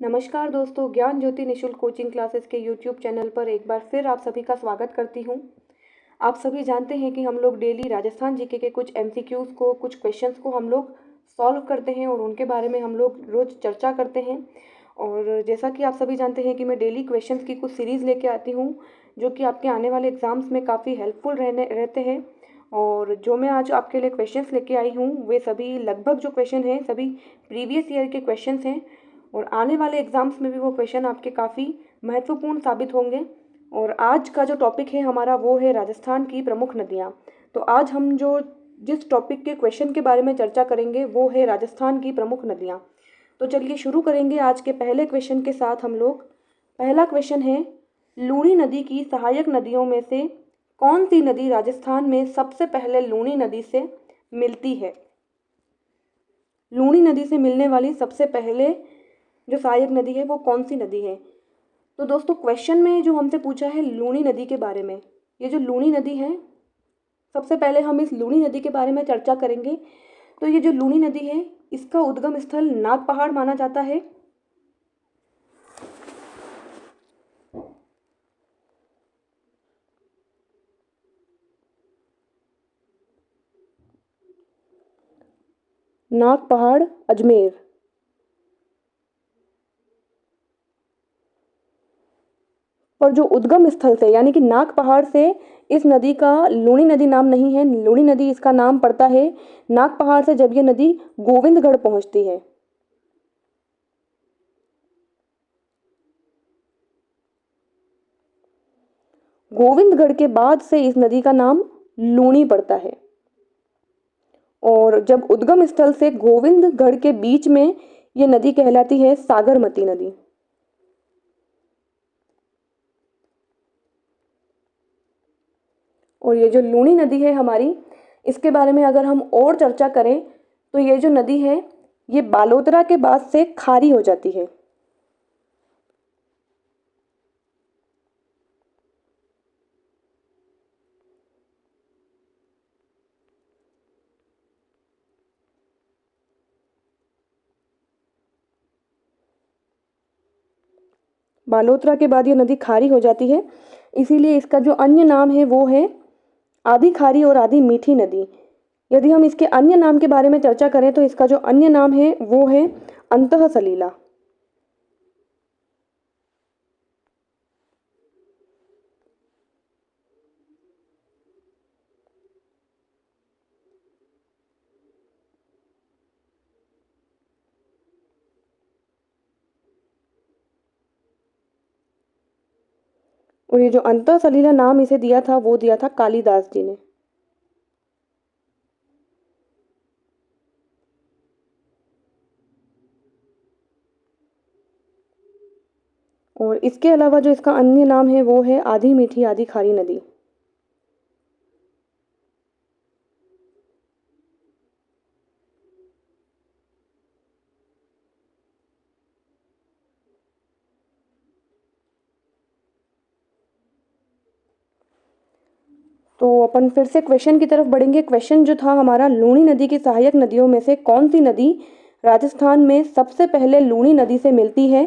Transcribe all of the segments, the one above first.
नमस्कार दोस्तों, ज्ञान ज्योति निशुल्क कोचिंग क्लासेस के यूट्यूब चैनल पर एक बार फिर आप सभी का स्वागत करती हूँ। आप सभी जानते हैं कि हम लोग डेली राजस्थान जीके के कुछ एमसीक्यूज़ को, कुछ क्वेश्चंस को हम लोग सॉल्व करते हैं और उनके बारे में हम लोग रोज़ चर्चा करते हैं। और जैसा कि आप सभी जानते हैं कि मैं डेली क्वेश्चंस की कुछ सीरीज़ लेके आती हूँ, जो कि आपके आने वाले एग्ज़ाम्स में काफ़ी हेल्पफुल रहते हैं। और जो मैं आज आपके लिए क्वेश्चंस लेके आई हूँ, वे सभी लगभग जो क्वेश्चन हैं सभी प्रीवियस ईयर के क्वेश्चंस हैं और आने वाले एग्ज़ाम्स में भी वो क्वेश्चन आपके काफ़ी महत्वपूर्ण साबित होंगे। और आज का जो टॉपिक है हमारा वो है राजस्थान की प्रमुख नदियाँ। तो आज हम जिस टॉपिक के क्वेश्चन के बारे में चर्चा करेंगे वो है राजस्थान की प्रमुख नदियाँ। तो चलिए शुरू करेंगे आज के पहले क्वेश्चन के साथ हम लोग। पहला क्वेश्चन है, लूणी नदी की सहायक नदियों में से कौन सी नदी राजस्थान में सबसे पहले लूणी नदी से मिलती है? लूणी नदी से मिलने वाली सबसे पहले जो सहायक नदी है वो कौन सी नदी है? तो दोस्तों क्वेश्चन में जो हमसे पूछा है लूणी नदी के बारे में, ये जो लूणी नदी है, सबसे पहले हम इस लूणी नदी के बारे में चर्चा करेंगे। तो ये जो लूणी नदी है इसका उद्गम स्थल नाग पहाड़ माना जाता है। नाग पहाड़, अजमेर। पर जो उद्गम स्थल से यानी कि नाग पहाड़ से इस नदी का लूणी नदी नाम नहीं है। लूणी नदी इसका नाम पड़ता है नाग पहाड़ से जब ये नदी गोविंदगढ़ पहुंचती है। गोविंदगढ़ के बाद से इस नदी का नाम लूणी पड़ता है। और जब उद्गम स्थल से गोविंदगढ़ के बीच में ये नदी कहलाती है सागरमती नदी। और ये जो लूणी नदी है हमारी, इसके बारे में अगर हम और चर्चा करें तो ये जो नदी है ये बालोतरा के बाद से खारी हो जाती है। बालोतरा के बाद ये नदी खारी हो जाती है, इसीलिए इसका जो अन्य नाम है वो है आधी खारी और आधी मीठी नदी। यदि हम इसके अन्य नाम के बारे में चर्चा करें तो इसका जो अन्य नाम है वो है अंतः सलीला। और ये जो अंतः सलीला नाम इसे दिया था वो दिया था कालिदास जी ने। और इसके अलावा जो इसका अन्य नाम है वो है आधी मीठी आधी खारी नदी। तो अपन फिर से क्वेश्चन की तरफ बढ़ेंगे। क्वेश्चन जो था हमारा, लूणी नदी की सहायक नदियों में से कौन सी नदी राजस्थान में सबसे पहले लूणी नदी से मिलती है?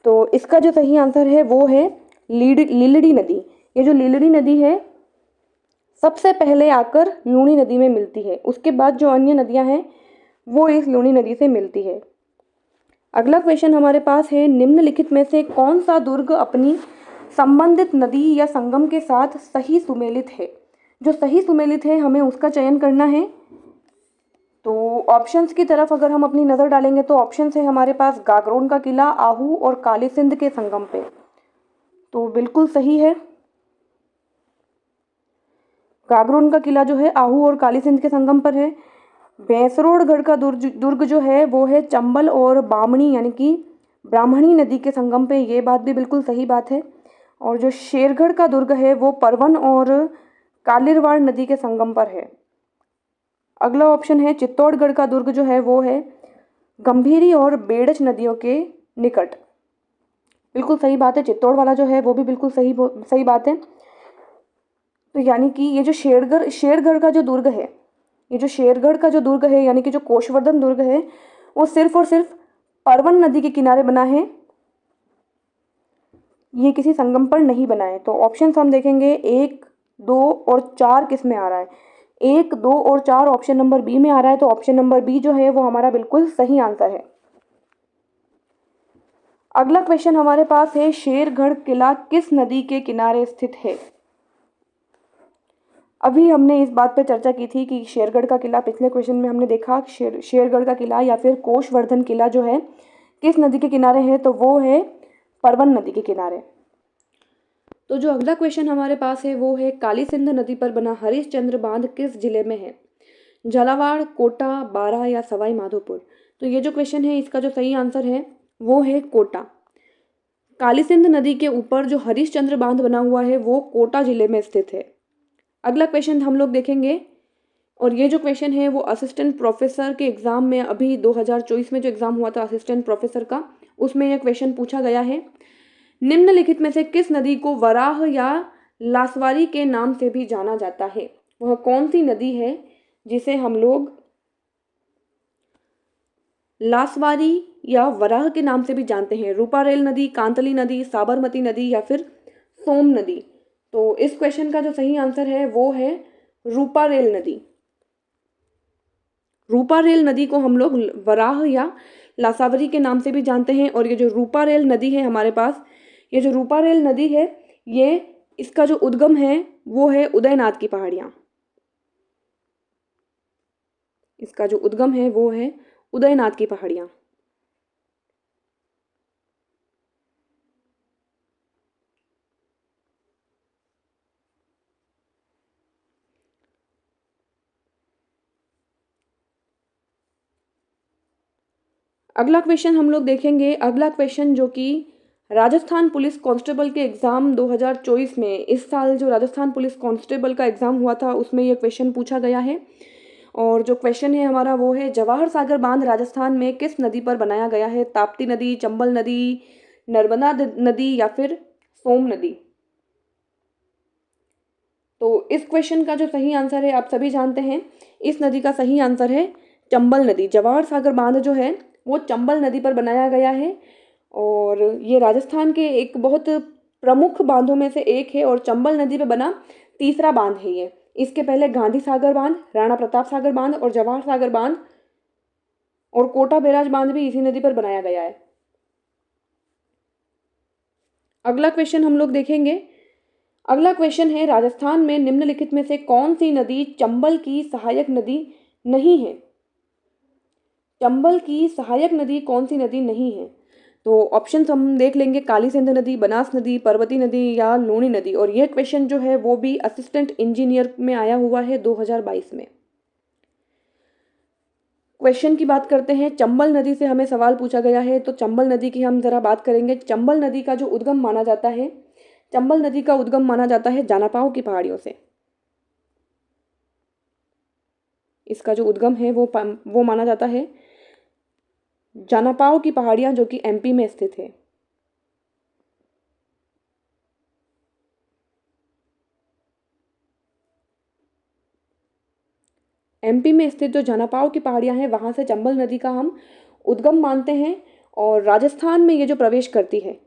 तो इसका जो सही आंसर है वो है लीलड़ी नदी। ये जो लीलड़ी नदी है सबसे पहले आकर लूणी नदी में मिलती है। उसके बाद जो अन्य नदियां हैं वो इस लूणी नदी से मिलती है। अगला क्वेश्चन हमारे पास है, निम्नलिखित में से कौन सा दुर्ग अपनी संबंधित नदी या संगम के साथ सही सुमेलित है? जो सही सुमेलित है हमें उसका चयन करना है। तो ऑप्शंस की तरफ अगर हम अपनी नज़र डालेंगे तो ऑप्शंस है हमारे पास गागरोन का किला, आहू और काली सिंध के संगम पे। तो बिल्कुल सही है, गागरोन का किला जो है आहू और काली सिंध के संगम पर है। भैंसरोडगढ़ का दुर्ग जो है वो है चंबल और बामणी यानी कि ब्राह्मणी नदी के संगम पे। ये बात भी बिल्कुल सही बात है। और जो शेरगढ़ का दुर्ग है वो परवन और कालिरवाड़ नदी के संगम पर है। अगला ऑप्शन है चित्तौड़गढ़ का दुर्ग जो है वो है गंभीरी और बेड़च नदियों के निकट। बिल्कुल सही बात है, चित्तौड़ वाला जो है वो भी बिल्कुल सही बात है। तो यानी कि ये जो शेरगढ़ का जो दुर्ग है, ये जो शेरगढ़ का जो दुर्ग है यानी कि जो कोषवर्धन दुर्ग है वो सिर्फ और सिर्फ परवन नदी के किनारे बना है ये किसी संगम पर नहीं बना है। तो ऑप्शन हम देखेंगे 1, 2 और 4 किस में आ रहा है। 1, 2 और 4 ऑप्शन नंबर बी में आ रहा है, तो ऑप्शन नंबर बी जो है वो हमारा बिल्कुल सही आंसर है। अगला क्वेश्चन हमारे पास है, शेरगढ़ किला किस नदी के किनारे स्थित है। अभी हमने इस बात पर चर्चा की थी कि शेरगढ़ का किला, पिछले क्वेश्चन में हमने देखा शेरगढ़ का किला या फिर कोषवर्धन किला जो है किस नदी के किनारे है, तो वो है परवन नदी के किनारे। तो जो अगला क्वेश्चन हमारे पास है वो है, काली सिंध नदी पर बना हरिश्चंद्र बांध किस जिले में है। झालावाड़, कोटा, बारां या सवाई माधोपुर। तो ये जो क्वेश्चन है इसका जो सही आंसर है वो है कोटा। काली सिंध नदी के ऊपर जो हरिश्चंद्र बांध बना हुआ है वो कोटा जिले में स्थित है। अगला क्वेश्चन हम लोग देखेंगे, और ये जो क्वेश्चन है वो असिस्टेंट प्रोफेसर के एग्जाम में, अभी 2024 में जो एग्जाम हुआ था असिस्टेंट प्रोफेसर का, उसमें यह क्वेश्चन पूछा गया है। निम्नलिखित में से किस नदी को वराह या लासवारी के नाम से भी जाना जाता है। वह कौन सी नदी है जिसे हम लोग लासवारी या वराह के नाम से भी जानते हैं। रूपारेल नदी, कांतली नदी, साबरमती नदी या फिर सोम नदी। तो इस क्वेश्चन का जो सही आंसर है वो है रूपारेल नदी। रूपारेल नदी को हम लोग वराह या लासावरी के नाम से भी जानते हैं। और ये जो रूपारेल नदी है हमारे पास, ये जो रूपारेल नदी है, ये इसका जो उद्गम है वो है उदयनाथ की पहाड़ियाँ। इसका जो उद्गम है वो है उदयनाथ की पहाड़ियाँ। अगला क्वेश्चन हम लोग देखेंगे। अगला क्वेश्चन जो कि राजस्थान पुलिस कांस्टेबल के एग्ज़ाम 2024 में, इस साल जो राजस्थान पुलिस कांस्टेबल का एग्ज़ाम हुआ था उसमें यह क्वेश्चन पूछा गया है। और जो क्वेश्चन है हमारा वो है, जवाहर सागर बांध राजस्थान में किस नदी पर बनाया गया है। ताप्ती नदी, चंबल नदी, नर्मदा नदी या फिर सोम नदी। तो इस क्वेश्चन का जो सही आंसर है आप सभी जानते हैं, इस नदी का सही आंसर है चंबल नदी। जवाहर सागर बांध जो है वो चंबल नदी पर बनाया गया है और ये राजस्थान के एक बहुत प्रमुख बांधों में से एक है और चंबल नदी पर बना तीसरा बांध है ये। इसके पहले गांधी सागर बांध, राणा प्रताप सागर बांध और जवाहर सागर बांध और कोटा बैराज बांध भी इसी नदी पर बनाया गया है। अगला क्वेश्चन हम लोग देखेंगे। अगला क्वेश्चन है, राजस्थान में निम्नलिखित में से कौन सी नदी चंबल की सहायक नदी नहीं है। चंबल की सहायक नदी कौन सी नदी नहीं है। तो ऑप्शन हम देख लेंगे, काली सिंध नदी, बनास नदी, पर्वती नदी या लूणी नदी। और यह क्वेश्चन जो है वो भी असिस्टेंट इंजीनियर में आया हुआ है 2022 में। क्वेश्चन की बात करते हैं, चंबल नदी से हमें सवाल पूछा गया है, तो चंबल नदी की हम जरा बात करेंगे। चंबल नदी का जो उद्गम माना जाता है, चंबल नदी का उद्गम माना जाता है जानापाव की पहाड़ियों से। इसका जो उद्गम है वो माना जाता है जानापाव की पहाड़ियां जो कि एमपी में स्थित है। एमपी में स्थित जो जानापाव की पहाड़ियां हैं वहां से चंबल नदी का हम उद्गम मानते हैं और राजस्थान में ये जो प्रवेश करती है।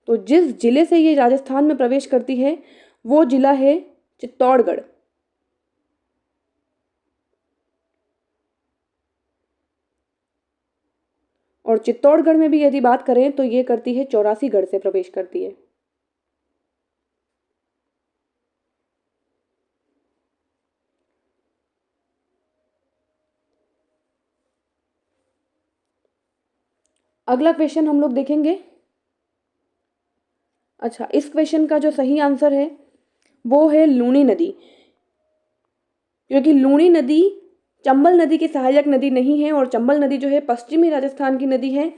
तो जिस जिले से ये राजस्थान में प्रवेश करती है वो जिला है चित्तौड़गढ़। और चित्तौड़गढ़ में भी यदि बात करें तो ये करती है 84गढ़ से प्रवेश करती है। अगला क्वेश्चन हम लोग देखेंगे। अच्छा, इस क्वेश्चन का जो सही आंसर है वो है लूणी नदी, क्योंकि लूणी नदी चंबल नदी की सहायक नदी नहीं है और चंबल नदी जो है पश्चिमी राजस्थान की नदी है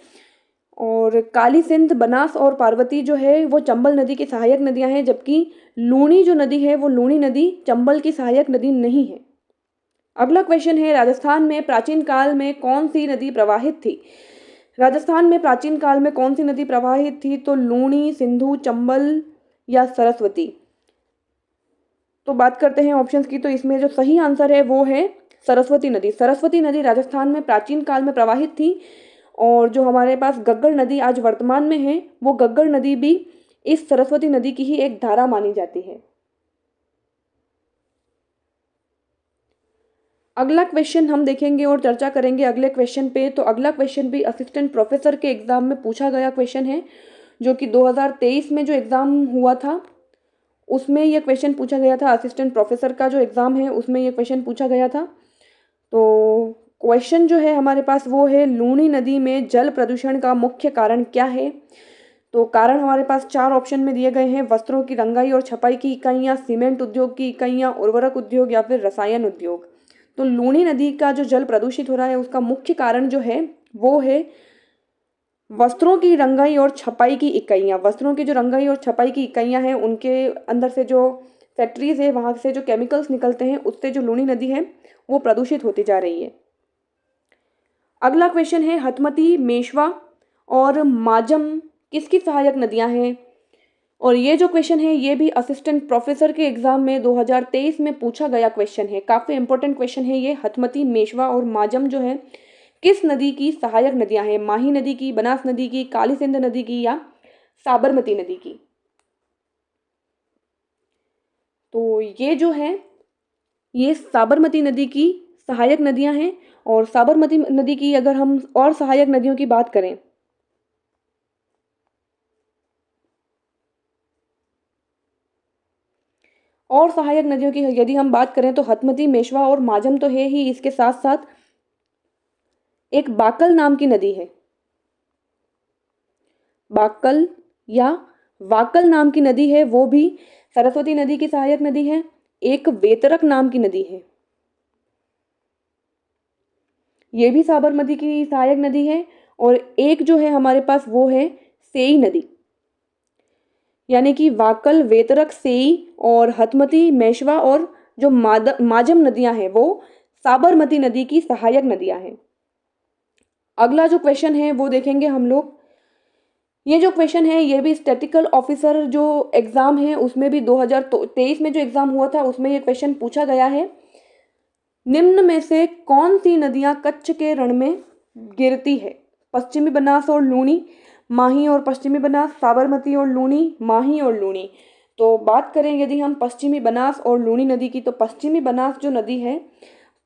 और काली सिंध, बनास और पार्वती जो है वो चंबल नदी की सहायक नदियां हैं, जबकि लूणी जो नदी है वो लूणी नदी चंबल की सहायक नदी नहीं है। अगला क्वेश्चन है, राजस्थान में प्राचीन काल में कौन सी नदी प्रवाहित थी। राजस्थान में प्राचीन काल में कौन सी नदी प्रवाहित थी, तो लूणी, सिंधु, चंबल या सरस्वती। तो बात करते हैं ऑप्शंस की, तो इसमें जो सही आंसर है वो है सरस्वती नदी राजस्थान में प्राचीन काल में प्रवाहित थी, और जो हमारे पास गग्गर नदी आज वर्तमान में है, वो गग्गर नदी भी इस सरस्वती नदी की ही एक धारा मानी जाती है। अगला क्वेश्चन हम देखेंगे और चर्चा करेंगे अगले क्वेश्चन पे। तो अगला क्वेश्चन भी असिस्टेंट प्रोफेसर के एग्जाम में पूछा गया क्वेश्चन है, जो कि 2023 में जो एग्जाम हुआ था उसमें यह क्वेश्चन पूछा गया था। असिस्टेंट प्रोफेसर का जो एग्जाम है उसमें यह क्वेश्चन पूछा गया था। तो क्वेश्चन जो है हमारे पास वो है, लूनी नदी में जल प्रदूषण का मुख्य कारण क्या है। तो कारण हमारे पास 4 ऑप्शन में दिए गए हैं, वस्त्रों की रंगाई और छपाई की इकाइयाँ, सीमेंट उद्योग की इकाइयाँ, उर्वरक उद्योग या फिर रसायन उद्योग। तो लूनी नदी का जो जल प्रदूषित हो रहा है उसका मुख्य कारण जो है वो है वस्त्रों की रंगाई और छपाई की इकाइयाँ। वस्त्रों की जो रंगाई और छपाई की इकाइयाँ हैं उनके अंदर से जो फैक्ट्रीज है वहाँ से जो केमिकल्स निकलते हैं उससे जो लूनी नदी है वो प्रदूषित होती जा रही है। अगला क्वेश्चन है, हथमती, मेशवा और माजम किसकी सहायक नदियाँ हैं। और ये जो क्वेश्चन है ये भी असिस्टेंट प्रोफेसर के एग्जाम में 2023 में पूछा गया क्वेश्चन है। काफ़ी इंपॉर्टेंट क्वेश्चन है ये। हथमती, मेशवा और माजम जो है किस नदी की सहायक नदियां हैं, माही नदी की, बनास नदी की, काली सिंध नदी की या साबरमती नदी की। तो ये जो है ये साबरमती नदी की सहायक नदियां हैं। और साबरमती नदी की अगर हम और सहायक नदियों की बात करें और सहायक नदियों की यदि हम बात करें तो हथमती, मेशवा और माजम तो है ही, इसके साथ साथ एक बाकल नाम की नदी है। बाकल या वाकल नाम की नदी है, वो भी सरस्वती नदी की सहायक नदी है। एक वेतरक नाम की नदी है, ये भी साबरमती की सहायक नदी है। और एक जो है हमारे पास वो है सेई नदी। यानी कि वाकल, वेतरक, सेई और हथमती, मेशवा और जो माजम नदियां हैं वो साबरमती नदी की सहायक नदियां हैं। अगला जो क्वेश्चन है वो देखेंगे हम लोग। ये जो क्वेश्चन है ये भी स्टैटिकल ऑफिसर जो एग्जाम है उसमें भी 2023 में जो एग्जाम हुआ था उसमें ये क्वेश्चन पूछा गया है, निम्न में से कौन सी नदियां कच्छ के रण में गिरती है। पश्चिमी बनास और लूनी, माही और पश्चिमी बनास, साबरमती और लूनी, माही और लूनी। तो बात करें यदि हम पश्चिमी बनास और लूनी नदी की, तो पश्चिमी बनास जो नदी है,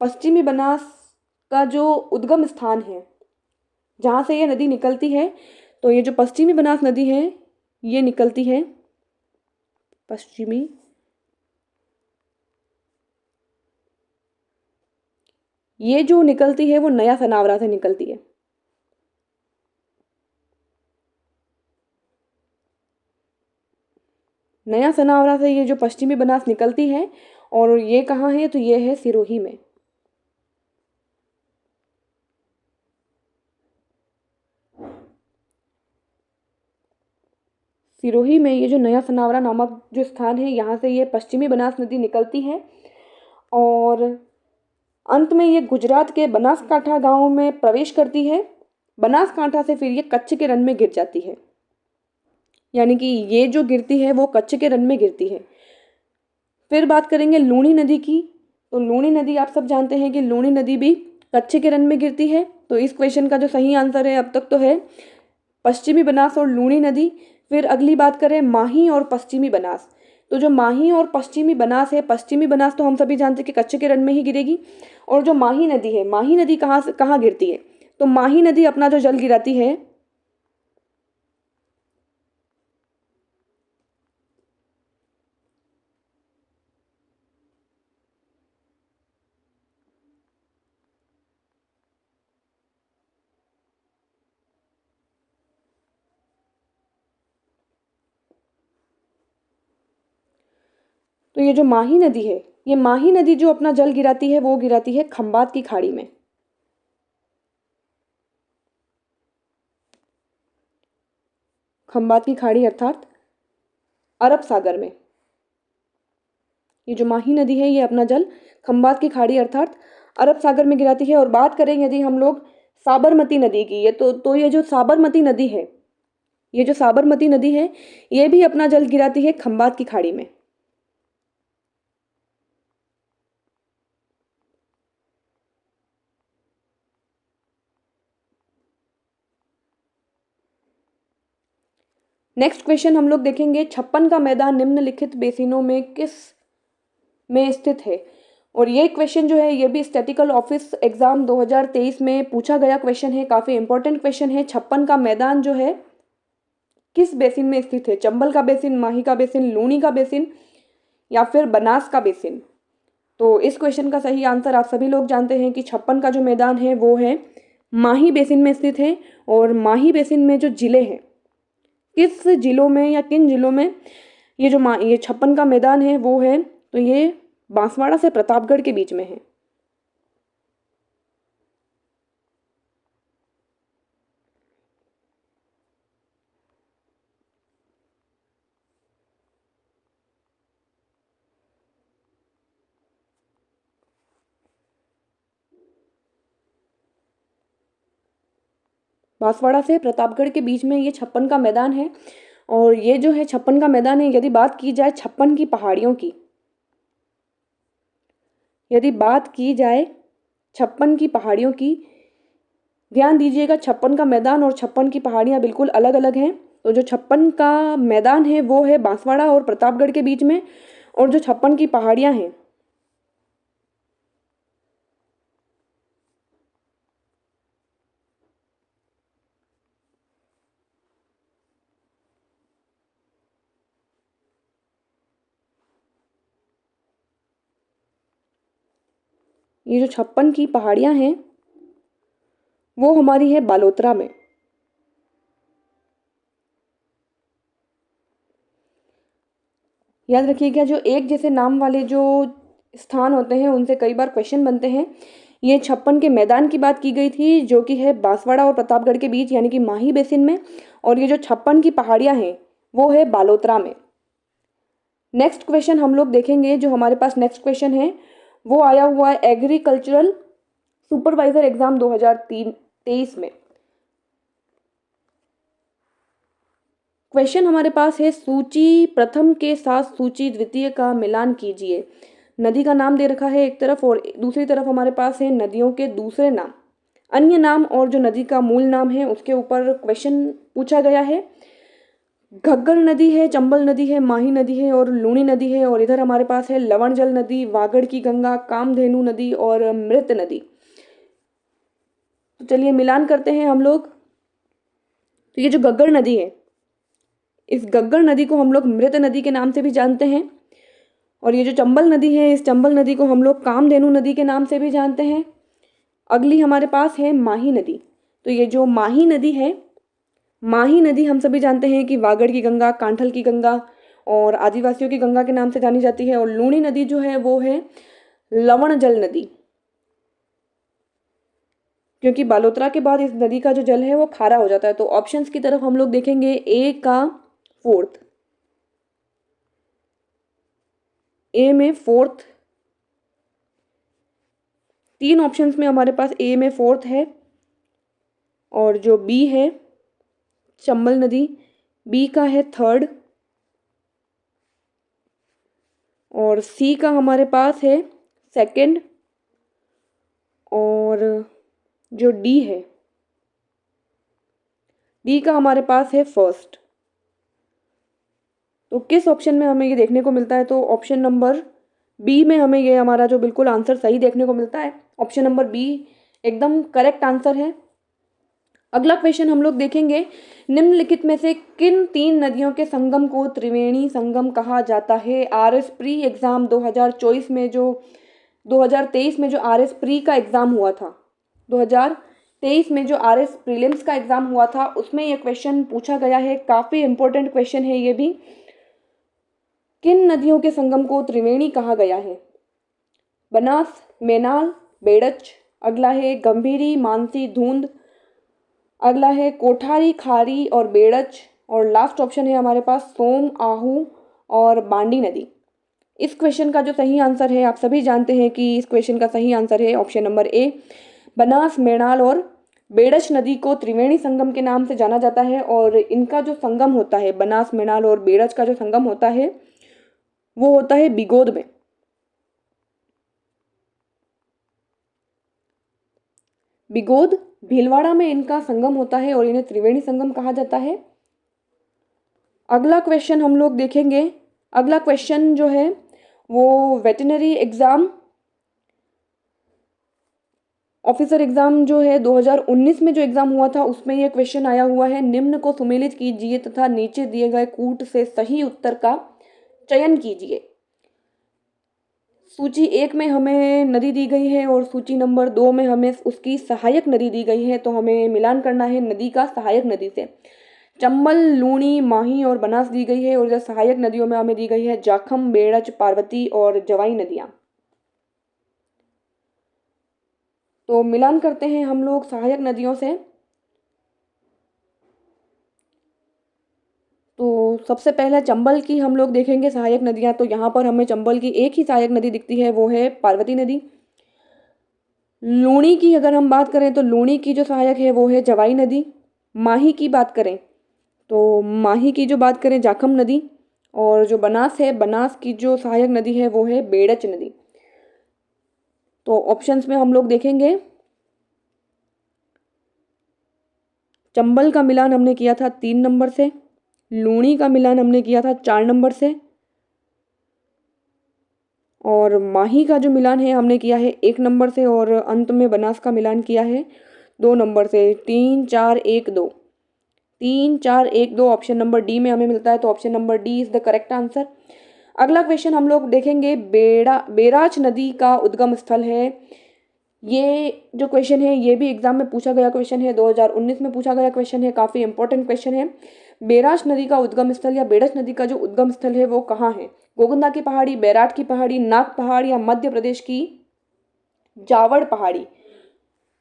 पश्चिमी बनास का जो उद्गम स्थान है जहाँ से ये नदी निकलती है, तो ये जो पश्चिमी बनास नदी है ये निकलती है पश्चिमी ये जो निकलती है वो नया सनावरा से निकलती है। नया सनावरा से ये जो पश्चिमी बनास निकलती है, और ये कहाँ है, तो ये है सिरोही में। सिरोही में ये जो नया सनावरा नामक जो स्थान है यहाँ से ये पश्चिमी बनास नदी निकलती है, और अंत में ये गुजरात के बनासकांठा गांव में प्रवेश करती है। बनासकांठा से फिर ये कच्छ के रण में गिर जाती है। यानी कि ये जो गिरती है वो कच्छ के रण में गिरती है। फिर बात करेंगे लूनी नदी की। तो लूनी नदी आप सब जानते हैं कि लूनी नदी भी कच्छ के रण में गिरती है। तो इस क्वेश्चन का जो सही आंसर है अब तक तो है पश्चिमी बनास और लूनी नदी। फिर अगली बात करें माही और पश्चिमी बनास। तो जो माही और पश्चिमी बनास है, पश्चिमी बनास तो हम सभी जानते हैं कि कच्छ के रण में ही गिरेगी, और जो माही नदी है, माही नदी कहाँ गिरती है, तो माही नदी अपना जो जल गिराती है तो ये जो माही नदी है, ये माही नदी जो अपना जल गिराती है वो गिराती है खंबात की खाड़ी में। खंबात की खाड़ी अर्थात अरब सागर में। ये जो माही नदी है ये अपना जल खंबात की खाड़ी अर्थात अरब सागर में गिराती है। और बात करें यदि हम लोग साबरमती नदी की, ये तो ये जो साबरमती नदी है, ये जो साबरमती नदी है ये भी अपना जल गिराती है खंबात की खाड़ी में। नेक्स्ट क्वेश्चन हम लोग देखेंगे, 56 का मैदान निम्नलिखित बेसिनों में किस में स्थित है। और ये क्वेश्चन जो है ये भी स्टैटिकल ऑफिस एग्जाम 2023 में पूछा गया क्वेश्चन है, काफ़ी इंपॉर्टेंट क्वेश्चन है। 56 का मैदान जो है किस बेसिन में स्थित है, चंबल का बेसिन, माही का बेसिन, लूनी का बेसिन या फिर बनास का बेसिन। तो इस क्वेश्चन का सही आंसर आप सभी लोग जानते हैं कि 56 का जो मैदान है वो है माही बेसिन में स्थित है। और माही बेसिन में जो जिले हैं, किस जिलों में या किन जिलों में ये जो ये 56 का मैदान है वो है, तो ये बांसवाड़ा से प्रतापगढ़ के बीच में है। बांसवाड़ा से प्रतापगढ़ के बीच में ये 56 का मैदान है। और ये जो है 56 का मैदान है, यदि बात की जाए 56 की पहाड़ियों की, यदि बात की जाए 56 की पहाड़ियों की, ध्यान दीजिएगा 56 का मैदान और 56 की पहाड़ियाँ बिल्कुल अलग अलग हैं। तो जो 56 का मैदान है वो है बांसवाड़ा और प्रतापगढ़ के बीच में, और जो 56 की पहाड़ियाँ हैं ये जो 56 की पहाड़ियाँ हैं वो हमारी है बालोतरा में। याद रखिएगा जो एक जैसे नाम वाले जो स्थान होते हैं उनसे कई बार क्वेश्चन बनते हैं। ये 56 के मैदान की बात की गई थी जो कि है बांसवाड़ा और प्रतापगढ़ के बीच यानी कि माही बेसिन में, और ये जो 56 की पहाड़ियाँ हैं वो है बालोतरा में। नेक्स्ट क्वेश्चन हम लोग देखेंगे, जो हमारे पास नेक्स्ट क्वेश्चन है वो आया हुआ है एग्रीकल्चरल सुपरवाइजर एग्जाम 2023 में। क्वेश्चन हमारे पास है, सूची प्रथम के साथ सूची द्वितीय का मिलान कीजिए। नदी का नाम दे रखा है एक तरफ और दूसरी तरफ हमारे पास है नदियों के दूसरे नाम, अन्य नाम और जो नदी का मूल नाम है उसके ऊपर क्वेश्चन पूछा गया है। घग्गर नदी है, चंबल नदी है, माही नदी है और लूनी नदी है। और इधर हमारे पास है लवण जल नदी, वागड़ की गंगा, कामधेनु नदी और मृत नदी। तो चलिए मिलान करते हैं हम लोग। तो ये जो घग्गर नदी है, इस घग्गर नदी को हम लोग मृत नदी के नाम से भी जानते हैं। और ये जो चंबल नदी है, इस चंबल नदी को हम लोग कामधेनु नदी के नाम से भी जानते हैं। अगली हमारे पास है माही नदी। तो ये जो माही नदी है, माही नदी हम सभी जानते हैं कि वागड़ की गंगा, कांठल की गंगा और आदिवासियों की गंगा के नाम से जानी जाती है। और लूनी नदी जो है वो है लवण जल नदी, क्योंकि बालोतरा के बाद इस नदी का जो जल है वो खारा हो जाता है। तो ऑप्शंस की तरफ हम लोग देखेंगे, ए का फोर्थ, ए में फोर्थ, तीन ऑप्शंस में हमारे पास ए में फोर्थ है। और जो बी है चंबल नदी, बी का है थर्ड। और सी का हमारे पास है सेकंड। और जो डी है, डी का हमारे पास है फर्स्ट। तो किस ऑप्शन में हमें ये देखने को मिलता है, तो ऑप्शन नंबर बी में हमें ये हमारा जो बिल्कुल आंसर सही देखने को मिलता है। ऑप्शन नंबर बी एकदम करेक्ट आंसर है। अगला क्वेश्चन हम लोग देखेंगे, निम्नलिखित में से किन तीन नदियों के संगम को त्रिवेणी संगम कहा जाता है। आरएस प्री एग्जाम 2023 में जो आरएस प्री का एग्जाम हुआ था, 2023 में जो आरएस प्रीलिम्स का एग्जाम हुआ था उसमें यह क्वेश्चन पूछा गया है। काफी इंपॉर्टेंट क्वेश्चन है ये भी। किन नदियों के संगम को त्रिवेणी कहा गया है। बनास, मेनाल, बेड़च। अगला है गंभीरी, मानसी, धुंध। अगला है कोठारी, खारी और बेड़च। और लास्ट ऑप्शन है हमारे पास सोम, आहू और बांडी नदी। इस क्वेश्चन का जो सही आंसर है, आप सभी जानते हैं कि इस क्वेश्चन का सही आंसर है option number A, Banas, Menal और बेड़च नदी को त्रिवेणी संगम के नाम से जाना जाता है। और इनका जो संगम होता है, बनास, मेनाल और बेड़च का जो संगम होता है वो होता है बिगोद में। बिगोद भीलवाड़ा में इनका संगम होता है और इन्हें त्रिवेणी संगम कहा जाता है। अगला क्वेश्चन हम लोग देखेंगे। अगला क्वेश्चन जो है वो वेटरनरी एग्ज़ाम ऑफिसर एग्ज़ाम जो है 2019 में जो एग्ज़ाम हुआ था उसमें ये क्वेश्चन आया हुआ है। निम्न को सुमेलित कीजिए तथा नीचे दिए गए कूट से सही उत्तर का चयन कीजिए। सूची 1 में हमें नदी दी गई है और सूची नंबर 2 में हमें उसकी सहायक नदी दी गई है, तो हमें मिलान करना है नदी का सहायक नदी से। चंबल, लूणी, माही और बनास दी गई है और जो सहायक नदियों में हमें दी गई है जाखम, बेड़च, पार्वती और जवाई नदियाँ। तो मिलान करते हैं हम लोग सहायक नदियों से। तो सबसे पहले चंबल की हम लोग देखेंगे सहायक नदियाँ। तो यहाँ पर हमें चंबल की एक ही सहायक नदी दिखती है, वो है पार्वती नदी। लूणी की अगर हम बात करें तो लूणी की जो सहायक है वो है जवाई नदी। माही की बात करें तो माही की जो बात करें जाखम नदी। और जो बनास है, बनास की जो सहायक नदी है वो है बेड़च नदी। तो ऑप्शंस में हम लोग देखेंगे, चंबल का मिलान हमने किया था 3 नंबर से, लूणी का मिलान हमने किया था 4 नंबर से, और माही का जो मिलान है हमने किया है 1 नंबर से, और अंत में बनास का मिलान किया है 2 नंबर से। 3 4 1 2, 3 4 1 2 ऑप्शन नंबर डी में हमें मिलता है। तो option number D is the correct answer. अगला क्वेश्चन हम लोग देखेंगे, बेराच नदी का उद्गम स्थल है। ये जो क्वेश्चन है ये भी एग्जाम में पूछा गया क्वेश्चन है, 2019 में पूछा गया क्वेश्चन है, काफ़ी इंपॉर्टेंट क्वेश्चन है। बेराच नदी का उद्गम स्थल या बेड़च नदी का जो उद्गम स्थल है वो कहाँ है? गोगुंदा की पहाड़ी, बैराट की पहाड़ी, नाग पहाड़ या मध्य प्रदेश की जावड़ पहाड़ी।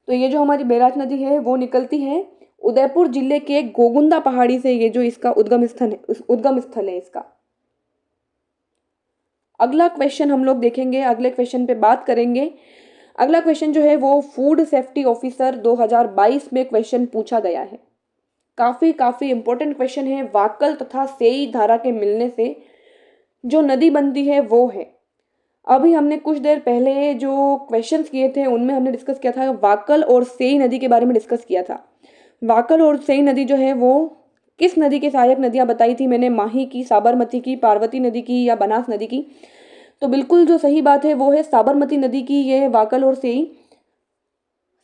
तो ये जो हमारी बैराच नदी है वो निकलती है उदयपुर जिले के गोगुंदा पहाड़ी से। ये जो इसका उद्गम स्थल है इसका। अगला क्वेश्चन हम लोग देखेंगे, अगले क्वेश्चन पे बात करेंगे। अगला क्वेश्चन जो है वो फूड सेफ्टी ऑफिसर 2022 में क्वेश्चन पूछा गया है। काफ़ी इंपॉर्टेंट क्वेश्चन है। वाकल तथा सेई धारा के मिलने से जो नदी बनती है वो है। अभी हमने कुछ देर पहले जो क्वेश्चंस किए थे उनमें हमने डिस्कस किया था, वाकल और सेई नदी के बारे में डिस्कस किया था। वाकल और सेई नदी जो है वो किस नदी की सहायक नदियाँ बताई थी मैंने? माही की, साबरमती की, पार्वती नदी की या बनास नदी की? तो बिल्कुल जो सही बात है वो है साबरमती नदी की। ये वाकल और सेई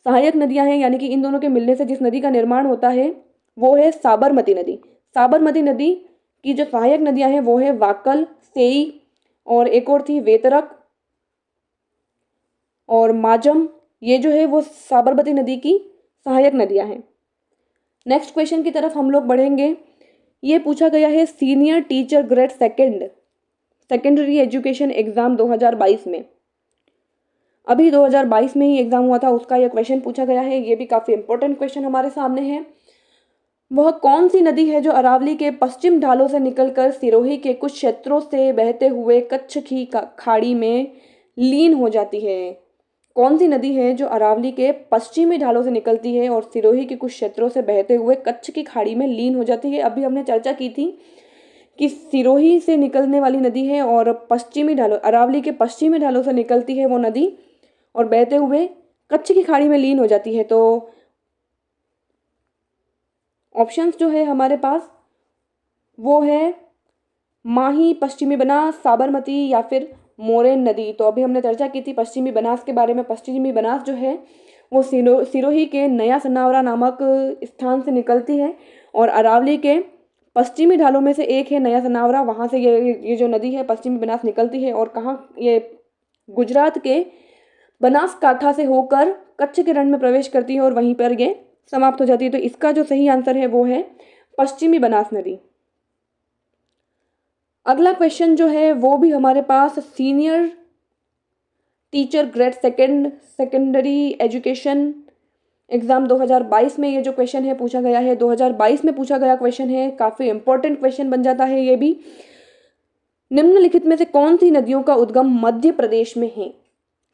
सहायक नदियां हैं, यानी कि इन दोनों के मिलने से जिस नदी का निर्माण होता है वो है साबरमती नदी। साबरमती नदी की जो सहायक नदियां हैं वो है वाकल, सेई और एक और थी वेतरक और माजम। ये जो है वो साबरमती नदी की सहायक नदियां हैं। नेक्स्ट क्वेश्चन की तरफ हम लोग बढ़ेंगे। ये पूछा गया है senior teacher grade secondary education exam 2022 में। अभी 2022 में ही एग्जाम हुआ था, उसका यह क्वेश्चन पूछा गया है। ये भी काफ़ी इंपॉर्टेंट क्वेश्चन हमारे सामने है। वह कौन सी नदी है जो अरावली के पश्चिम ढालों से निकलकर सिरोही के कुछ क्षेत्रों से बहते हुए कच्छ की खाड़ी में लीन हो जाती है? कौन सी नदी है जो अरावली के पश्चिमी ढालों से निकलती है और सिरोही के कुछ क्षेत्रों से बहते हुए कच्छ की खाड़ी में लीन हो जाती है? अभी हमने चर्चा की थी कि सिरोही से निकलने वाली नदी है और पश्चिमी ढालों, अरावली के पश्चिमी ढालों से निकलती है वो नदी और बहते हुए कच्छ की खाड़ी में लीन हो जाती है। तो ऑप्शंस जो है हमारे पास वो है माही, पश्चिमी बनास, साबरमती या फिर मोरेन नदी। तो अभी हमने चर्चा की थी पश्चिमी बनास के बारे में। पश्चिमी बनास जो है वो सिरोही के नया सनावरा नामक स्थान से निकलती है और अरावली के पश्चिमी ढालों में से एक है नया सनावरा, वहाँ से ये जो नदी है पश्चिमी बनास निकलती है। और कहाँ? ये गुजरात के बनासकांठा से होकर कच्छ के रण में प्रवेश करती है और वहीं पर ये समाप्त हो जाती है। तो इसका जो सही आंसर है वो है पश्चिमी बनास नदी। अगला क्वेश्चन जो है वो भी हमारे पास senior teacher grade secondary education exam 2022 में ये जो क्वेश्चन है पूछा गया है। 2022 में पूछा गया क्वेश्चन है, काफ़ी इंपॉर्टेंट क्वेश्चन बन जाता है ये भी। निम्नलिखित में से कौन सी नदियों का उद्गम मध्य प्रदेश में है?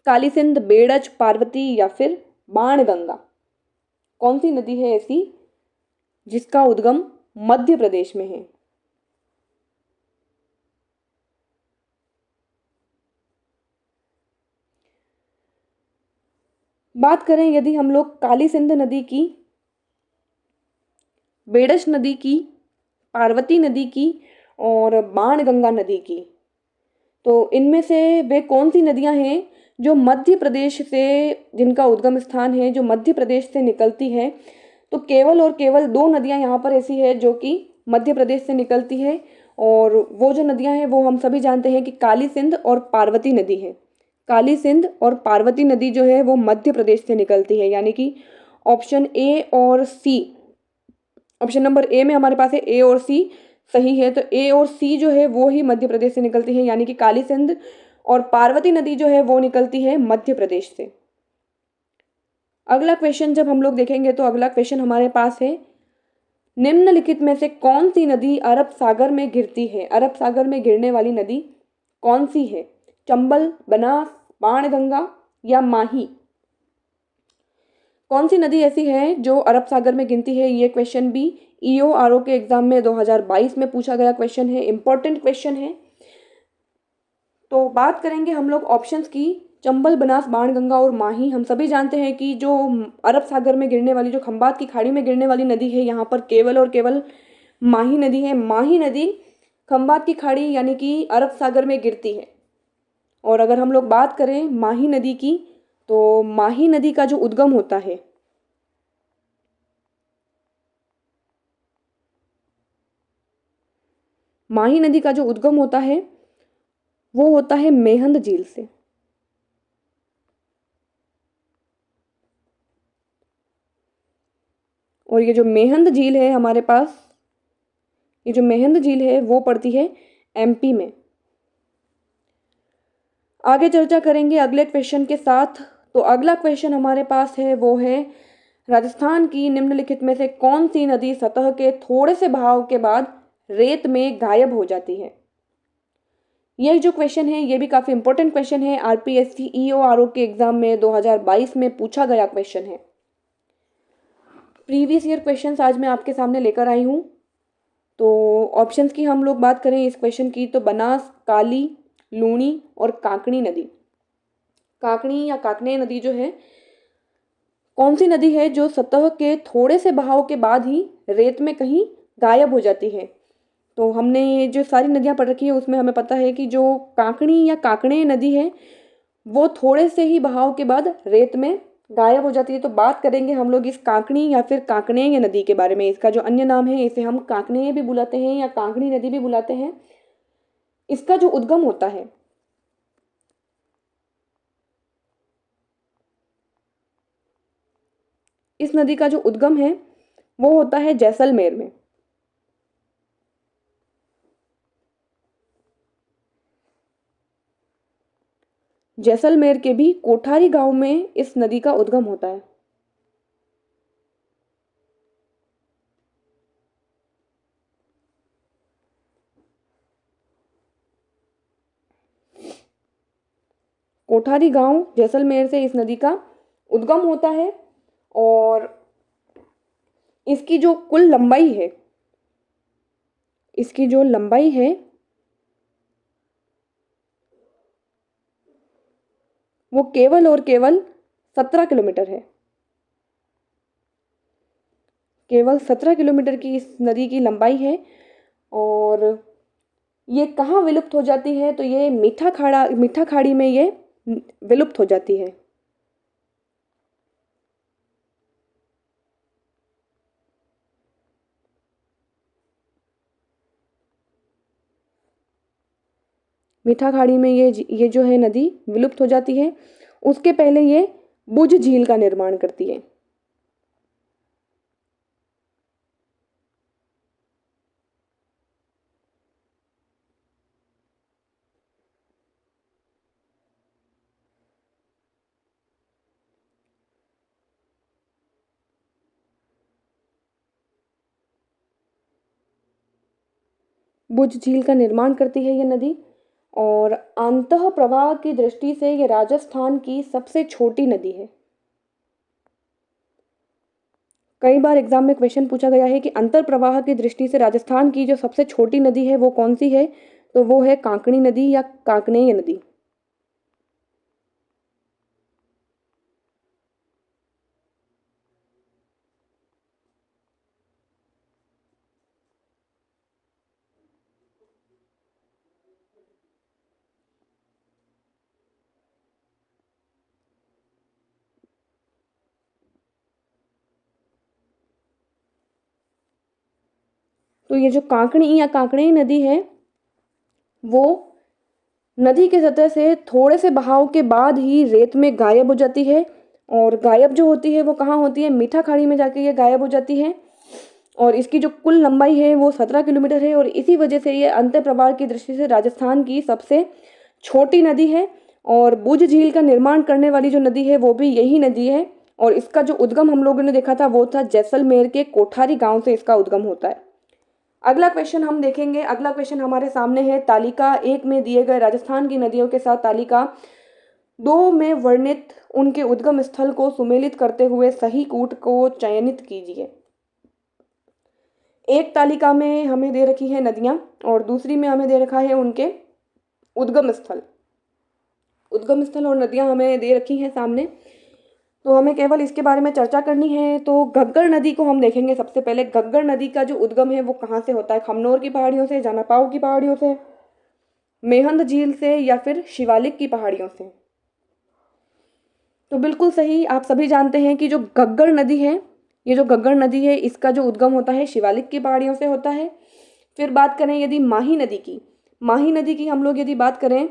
काली सिंध, बेड़च, पार्वती या फिर बाणगंगा? कौन सी नदी है ऐसी जिसका उद्गम मध्य प्रदेश में है? बात करें यदि हम लोग काली सिंध नदी की, बेड़च नदी की, पार्वती नदी की और बाणगंगा नदी की। तो इनमें से वे कौन सी नदियां हैं जो मध्य प्रदेश से, जिनका उद्गम स्थान है जो मध्य प्रदेश से निकलती है? तो केवल और केवल दो नदियां यहाँ पर ऐसी है जो कि मध्य प्रदेश से निकलती है, और वो जो नदियां हैं वो हम सभी जानते हैं कि काली सिंध और पार्वती नदी है। काली सिंध और पार्वती नदी जो है वो मध्य प्रदेश से निकलती है, यानी कि ऑप्शन ए और सी, ऑप्शन नंबर ए में हमारे पास है ए और सी सही है। तो ए और सी जो है वो ही मध्य प्रदेश से निकलती है, यानी कि काली सिंध और पार्वती नदी जो है वो निकलती है मध्य प्रदेश से। अगला क्वेश्चन जब हम लोग देखेंगे तो अगला क्वेश्चन हमारे पास है, निम्नलिखित में से कौन सी नदी अरब सागर में गिरती है? अरब सागर में गिरने वाली नदी कौन सी है? चंबल, बनास, बाणगंगा या माही? कौन सी नदी ऐसी है जो अरब सागर में गिनती है? ये क्वेश्चन भी ईओआरओ के एग्जाम में 2022 में पूछा गया क्वेश्चन है, इंपॉर्टेंट क्वेश्चन है। तो बात करेंगे हम लोग ऑप्शंस की। चंबल, बनास, बाणगंगा और माही। हम सभी जानते हैं कि जो अरब सागर में गिरने वाली, जो खंबात की खाड़ी में गिरने वाली नदी है, यहाँ पर केवल और केवल माही नदी है। माही नदी खंबात की खाड़ी यानी कि अरब सागर में गिरती है। और अगर हम लोग बात करें माही नदी की, तो माही नदी का जो उद्गम होता है, माही नदी का जो उद्गम होता है वो होता है मेहंद झील से। और ये जो मेहंद झील है हमारे पास, ये जो मेहंद झील है वो पड़ती है एमपी में। आगे चर्चा करेंगे अगले क्वेश्चन के साथ। तो अगला क्वेश्चन हमारे पास है वो है, राजस्थान की निम्नलिखित में से कौन सी नदी सतह के थोड़े से बहाव के बाद रेत में गायब हो जाती है? ये जो क्वेश्चन है ये भी काफी इंपॉर्टेंट क्वेश्चन है, आरपीएससी ईओआरओ के एग्जाम में 2022 में पूछा गया क्वेश्चन है। प्रीवियस ईयर क्वेश्चंस आज मैं आपके सामने लेकर आई हूँ। तो ऑप्शंस की हम लोग बात करें इस क्वेश्चन की, तो बनास, काली, लूणी और काकणी नदी। काकणी या काकणे नदी जो है, कौन सी नदी है जो सतह के थोड़े से बहाव के बाद ही रेत में कहीं गायब हो जाती है? तो हमने ये जो सारी नदियां पढ़ रखी है उसमें हमें पता है कि जो काकणी या काकणे नदी है वो थोड़े से ही बहाव के बाद रेत में गायब हो जाती है। तो बात करेंगे हम लोग इस काकणी या फिर काकणेय नदी के बारे में। इसका जो अन्य नाम है इसे हम काकणेय भी बुलाते हैं या काकणी नदी भी बुलाते हैं। इसका जो उद्गम होता है, इस नदी का जो उद्गम है वो होता है जैसलमेर में। जैसलमेर के भी कोठारी गांव में इस नदी का उद्गम होता है। कोठारी गांव जैसलमेर से इस नदी का उद्गम होता है, और इसकी जो कुल लंबाई है, इसकी जो लंबाई है वो केवल और केवल 17 किलोमीटर है। केवल 17 किलोमीटर की इस नदी की लंबाई है। और ये कहाँ विलुप्त हो जाती है? तो ये मीठा खाड़ी में ये विलुप्त हो जाती है। मीठा खाड़ी में ये जो है नदी विलुप्त हो जाती है। उसके पहले ये बुझ झील का निर्माण करती है। बुझ झील का निर्माण करती है ये नदी। और अंतः प्रवाह की दृष्टि से ये राजस्थान की सबसे छोटी नदी है। कई बार एग्जाम में क्वेश्चन पूछा गया है कि अंतर प्रवाह की दृष्टि से राजस्थान की जो सबसे छोटी नदी है वो कौन सी है? तो वो है काकणी नदी या काकनेय नदी। तो ये जो कांकणी या कांकणेय नदी है वो नदी के सतह से थोड़े से बहाव के बाद ही रेत में गायब हो जाती है, और गायब जो होती है वो कहाँ होती है, मीठा खाड़ी में जाके ये गायब हो जाती है। और इसकी जो कुल लंबाई है वो 17 किलोमीटर है, और इसी वजह से ये अंतःप्रवाह की दृष्टि से राजस्थान की सबसे छोटी नदी है। और बुझ झील का निर्माण करने वाली जो नदी है वो भी यही नदी है, और इसका जो उद्गम हम लोगों ने देखा था वो था जैसलमेर के कोठारी गांव से इसका उद्गम होता है। अगला क्वेश्चन हम देखेंगे। अगला क्वेश्चन हमारे सामने है, तालिका 1 में दिए गए राजस्थान की नदियों के साथ तालिका 2 में वर्णित उनके उद्गम स्थल को सुमेलित करते हुए सही कूट को चयनित कीजिए। एक तालिका में हमें दे रखी है नदियां और दूसरी में हमें दे रखा है उनके उद्गम स्थल। उद्गम स्थल और नदियां हमें दे रखी हैं सामने, तो हमें केवल इसके बारे में चर्चा करनी है। तो घग्गर नदी को हम देखेंगे। सबसे पहले घग्गर नदी का जो उद्गम है वो कहाँ से होता है, खमनोर की पहाड़ियों से, जानापाव की पहाड़ियों से, मेहंद झील से, या फिर शिवालिक की पहाड़ियों से। तो बिल्कुल सही, आप सभी जानते हैं कि जो घग्गर नदी है, ये जो घग्गर नदी है इसका जो उद्गम होता है शिवालिक की पहाड़ियों से होता है। फिर बात करें यदि माही नदी की, माही नदी की हम लोग यदि बात करें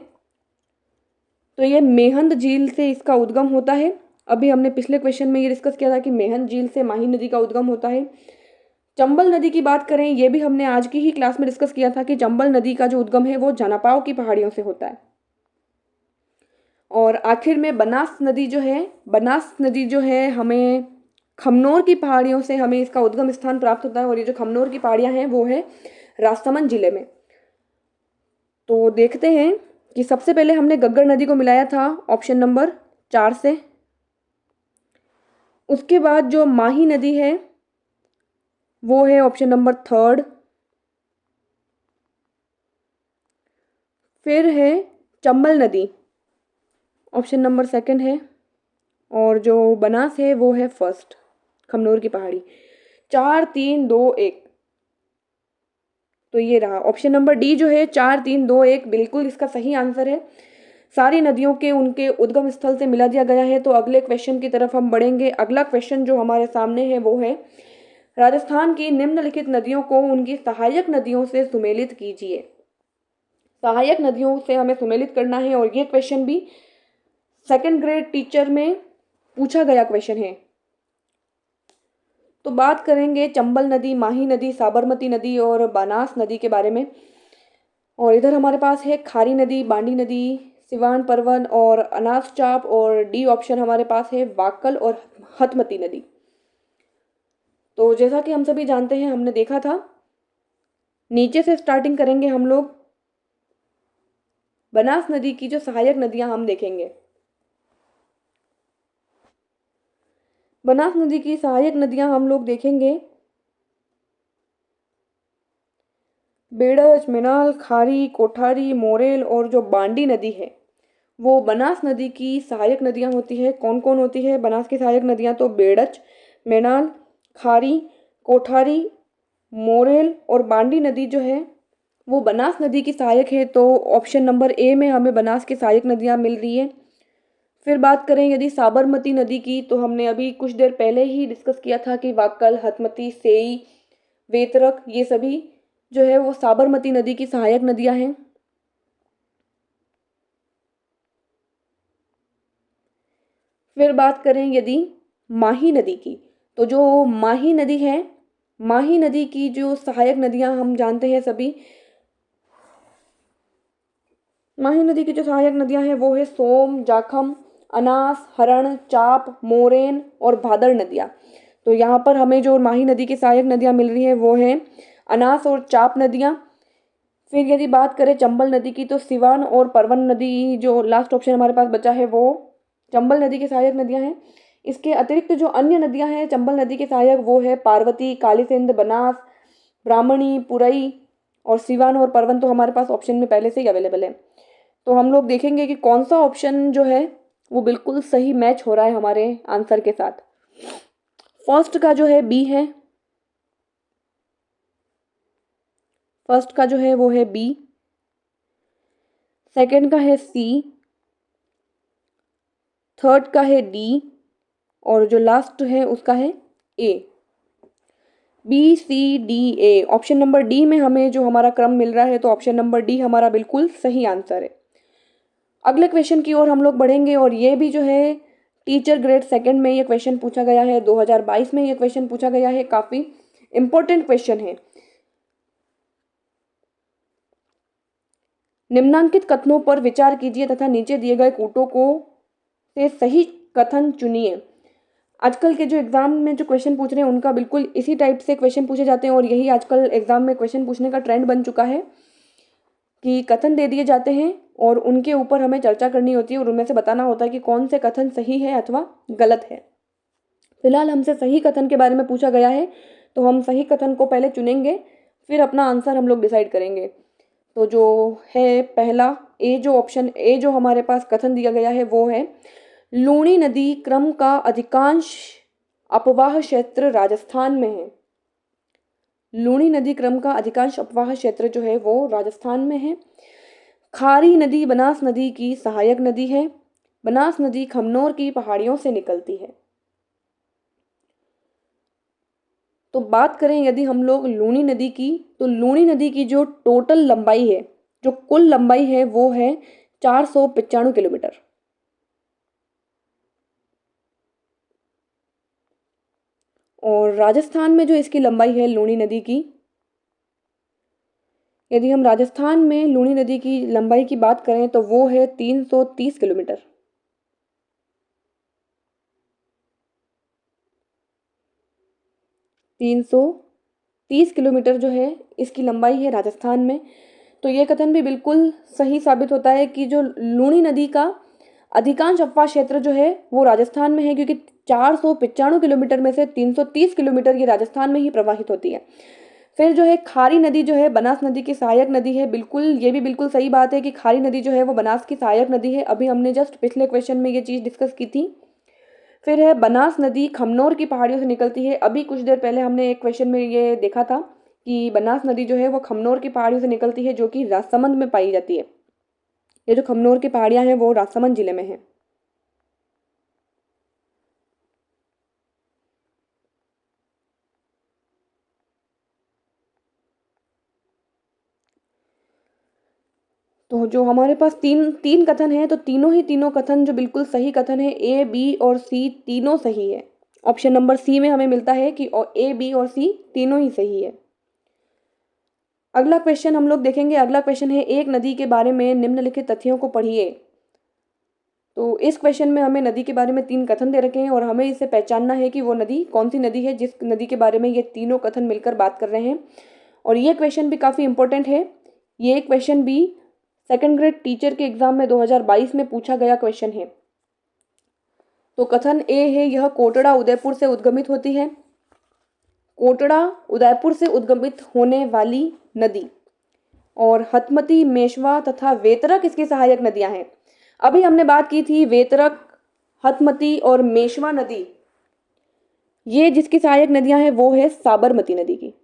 तो ये मेहंद झील से इसका उद्गम होता है। अभी हमने पिछले क्वेश्चन में ये डिस्कस किया था कि मेहंद झील से माही नदी का उद्गम होता है। चंबल नदी की बात करें, ये भी हमने आज की ही क्लास में डिस्कस किया था कि चंबल नदी का जो उद्गम है वो जानापाव की पहाड़ियों से होता है। और आखिर में बनास नदी जो है, बनास नदी जो है हमें खमनोर की पहाड़ियों से हमें इसका उद्गम स्थान प्राप्त होता है, और ये जो खमनोर की पहाड़ियाँ हैं वो है राजसमंद जिले में। तो देखते हैं कि सबसे पहले हमने घग्गर नदी को मिलाया था ऑप्शन नंबर 4 से। उसके बाद जो माही नदी है वो है ऑप्शन नंबर 3। फिर है चंबल नदी, ऑप्शन नंबर 2 है। और जो बनास है वो है 1, खमनोर की पहाड़ी। 4 3 2 1, तो ये रहा ऑप्शन नंबर डी जो है 4 3 2 1 बिल्कुल इसका सही आंसर है। सारी नदियों के उनके उद्गम स्थल से मिला दिया गया है। तो अगले क्वेश्चन की तरफ हम बढ़ेंगे। अगला क्वेश्चन जो हमारे सामने है वो है, राजस्थान की निम्नलिखित नदियों को उनकी सहायक नदियों से सुमेलित कीजिए। सहायक नदियों से हमें सुमेलित करना है, और ये क्वेश्चन भी 2nd ग्रेड टीचर में पूछा गया क्वेश्चन है। तो बात करेंगे चंबल नदी, माही नदी, साबरमती नदी और बनास नदी के बारे में। और इधर हमारे पास है खारी नदी, बांडी नदी, सिवान परवन और अनास चाप, और डी ऑप्शन हमारे पास है वाक्कल और हथमती नदी। तो जैसा कि हम सभी जानते हैं, हमने देखा था, नीचे से स्टार्टिंग करेंगे हम लोग। बनास नदी की जो सहायक नदियां हम देखेंगे। बनास नदी की सहायक नदियां हम लोग देखेंगे बेड़ज, मेनाल, खारी, कोठारी, मोरेल, और जो बांडी नदी है वो बनास नदी की सहायक नदियां होती है। कौन कौन होती है बनास की सहायक नदियां, तो बेड़ज, मेनाल, खारी, कोठारी, मोरेल और बांडी नदी जो है वो बनास नदी की सहायक है। तो ऑप्शन नंबर ए में हमें बनास की सहायक नदियां मिल रही है। फिर बात करें यदि साबरमती नदी की, तो हमने अभी कुछ देर पहले ही डिस्कस किया था कि वाक्कल, हथमती, सेई, वेतरक, ये सभी जो है वो साबरमती नदी की सहायक नदियां हैं। फिर बात करें यदि माही नदी की, तो जो माही नदी है, माही नदी की जो सहायक नदियां हम जानते हैं सभी, माही नदी की जो सहायक नदियां हैं वो है सोम, जाखम, अनास, हरण, चाप, मोरेन और भादर नदियां। तो यहाँ पर हमें जो माही नदी की सहायक नदियां मिल रही है वो है अनास और चाप नदियां। फिर यदि बात करें चंबल नदी की, तो सिवान और परवन नदी, जो लास्ट ऑप्शन हमारे पास बचा है वो चंबल नदी की सहायक नदियां हैं। इसके अतिरिक्त जो अन्य नदियां हैं चंबल नदी के सहायक वो है पार्वती, कालीसिंध, बनास, ब्राह्मणी, पुरई, और सिवान और परवन तो हमारे पास ऑप्शन में पहले से ही अवेलेबल है। तो हम लोग देखेंगे कि कौन सा ऑप्शन जो है वो बिल्कुल सही मैच हो रहा है हमारे आंसर के साथ। फर्स्ट का जो है बी है, फर्स्ट का जो है वो है बी। सेकंड का है सी, थर्ड का है डी, और जो लास्ट है उसका है A. B C D A, option number D में हमें जो हमारा क्रम मिल रहा है, तो ऑप्शन नंबर डी हमारा बिल्कुल सही आंसर है। अगले क्वेश्चन की ओर हम लोग बढ़ेंगे और ये भी जो है टीचर ग्रेड सेकंड में ये क्वेश्चन पूछा गया है, 2022 में ये क्वेश्चन पूछा गया है, काफ़ी इंपॉर्टेंट क्वेश्चन है। निम्नांकित कथनों पर विचार कीजिए तथा नीचे दिए गए कूटों को से सही कथन चुनिए। आजकल के जो एग्जाम में जो क्वेश्चन पूछ रहे हैं उनका बिल्कुल इसी टाइप से क्वेश्चन पूछे जाते हैं और यही आजकल एग्जाम में क्वेश्चन पूछने का ट्रेंड बन चुका है कि कथन दे दिए जाते हैं और उनके ऊपर हमें चर्चा करनी होती है और उनमें से बताना होता है कि कौन से कथन सही है अथवा गलत है। फिलहाल हमसे सही कथन के बारे में पूछा गया है, तो हम सही कथन को पहले चुनेंगे, फिर अपना आंसर हम लोग डिसाइड करेंगे। तो जो है पहला ए, जो ऑप्शन ए जो हमारे पास कथन दिया गया है वो है, लूणी नदी क्रम का अधिकांश अपवाह क्षेत्र राजस्थान में है। लूणी नदी क्रम का अधिकांश अपवाह क्षेत्र जो है वो राजस्थान में है। खारी नदी बनास नदी की सहायक नदी है। बनास नदी खमनोर की पहाड़ियों से निकलती है। तो बात करें यदि हम लोग लूणी नदी की, तो लूणी नदी की जो टोटल लंबाई है, जो कुल लंबाई है वो है 495 किलोमीटर। और राजस्थान में जो इसकी लंबाई है लूणी नदी की, यदि हम राजस्थान में लूणी नदी की लंबाई की बात करें तो वो है 330 किलोमीटर। 330 किलोमीटर जो है इसकी लंबाई है राजस्थान में। तो ये कथन भी बिल्कुल सही साबित होता है कि जो लूणी नदी का अधिकांश अपवाह क्षेत्र जो है वो राजस्थान में है, क्योंकि 495 किलोमीटर में से 330 किलोमीटर ये राजस्थान में ही प्रवाहित होती है। फिर जो है खारी नदी जो है बनास नदी की सहायक नदी है। बिल्कुल, ये भी बिल्कुल सही बात है कि खारी नदी जो है वो बनास की सहायक नदी है। अभी हमने जस्ट पिछले क्वेश्चन में ये चीज़ डिस्कस की थी। फिर है बनास नदी खमनोर की पहाड़ियों से निकलती है। अभी कुछ देर पहले हमने एक क्वेश्चन में ये देखा था कि बनास नदी जो है वो खमनोर की पहाड़ियों से निकलती है, जो कि राजसमंद में पाई जाती है। ये जो खमनोर की पहाड़ियाँ हैं वो राजसमंद जिले में है। तो जो हमारे पास तीन तीन कथन है, तो तीनों कथन जो बिल्कुल सही कथन है, ए बी और सी तीनों सही है। ऑप्शन नंबर सी में हमें मिलता है कि ए बी और सी तीनों ही सही है। अगला क्वेश्चन हम लोग देखेंगे। अगला क्वेश्चन है, एक नदी के बारे में निम्नलिखित तथ्यों को पढ़िए। तो इस क्वेश्चन में हमें नदी के बारे में 3 कथन दे रखे हैं और हमें इसे पहचानना है कि वो नदी कौन सी नदी है जिस नदी के बारे में ये तीनों कथन मिलकर बात कर रहे हैं। और ये क्वेश्चन भी काफ़ी इंपॉर्टेंट है। ये क्वेश्चन भी सेकंड ग्रेड टीचर के एग्जाम में 2022 में पूछा गया क्वेश्चन है। तो कथन ए है, यह कोटड़ा उदयपुर से उद्गमित होती है। कोटड़ा उदयपुर से उद्गमित होने वाली नदी। और हथमती, मेशवा तथा वेतरक इसकी सहायक नदियां हैं। अभी हमने बात की थी वेतरक, हथमती और मेशवा नदी, ये जिसकी सहायक नदियां हैं वो है साबरमती नदी की।